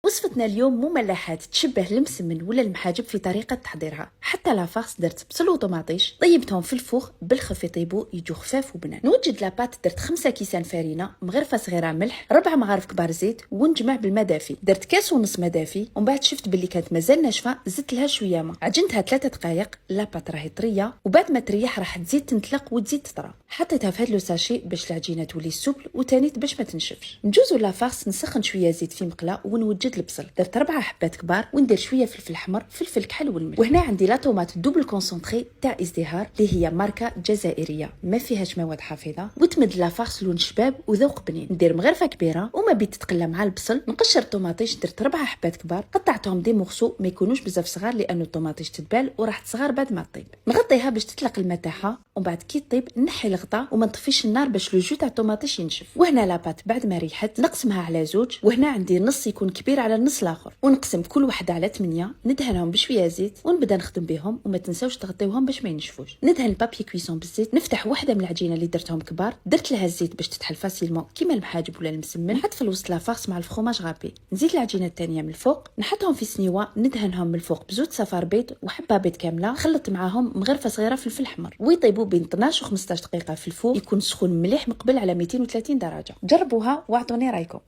وصفتنا اليوم مملحات تشبه المسمن ولا المحاجب في طريقة تحضيرها. حتى لافارس درت بصل وطماطيش، طيبتهم في الفوخ بالخف يطيبوا يجوا خفاف وبنان. نوجد لاباط، درت 5 كيسان فرينه، مغرفه صغيره ملح، 4 مغارف كبار زيت، ونجمع بالماء دافي. درت كاس ونص ماء دافي، ومن بعد شفت باللي كانت مازال ناشفه زدت لها شويه ماء. عجنتها 3 دقائق، لاباط راهي طريه، وبعد ما تريح راح تزيد تنطلق وتزيد تطرى. حطيتها في هذا لو ساشي باش العجينه تولي سوبل، وتانيت باش ما تنشفش. نجوزو لافارس، نسخن شويه زيت في مقله ونوجد البصل، درت 4 حبات كبار، وندير شويه فلفل احمر، فلفل كحل والملح. وهنا عندي لا طوماط دوبل كونسونطري تاع ازدهار اللي هي ماركه جزائريه ما فيهاش مواد حافظه، وتمد لافارس لون شباب وذوق بنين. ندير مغرفه كبيره وما بيت تتقلى مع البصل. نقشر الطوماطيش، درت 4 حبات كبار، قطعتهم دي مورسو ما يكونوش بزاف صغار لانه الطوماطيش تتبال وراح تصغر بعد ما تطيب. نغطيها باش تطلق الماء تاعها، ومن بعد كي تطيب نحي الغطاء وما نطفيش النار باش لو جو تاع الطوماطيش ينشف. وهنا لاباط بعد ما ريحت نقسمها على زوج، وهنا عندي نص يكون كبير على النص الاخر، ونقسم كل واحده على 8، ندهنهم بشويه زيت ونبدا نخدم بهم. وما تنساوش تغطيوهم باش ما ينشفوش. ندهن البابي كويسون بالزيت، نفتح واحده من العجينه اللي درتهم كبار، درت لها الزيت باش تتحل فاسيلمون كيما المحاجب ولا المسمن. نحط في الوسط لافارس مع الفخوماج غابي، نزيد العجينه الثانيه من الفوق، نحطهم في سنيوه، ندهنهم من الفوق بزوج صفار بيض وحبه بيض كامله، خلط معاهم مغرفه صغيره فلفل احمر، ويطيبوا بين 12 و 15 دقيقه في الفوق، يكون سخون مليح مقبل على 230 درجه. جربوها واعطوني رايكم.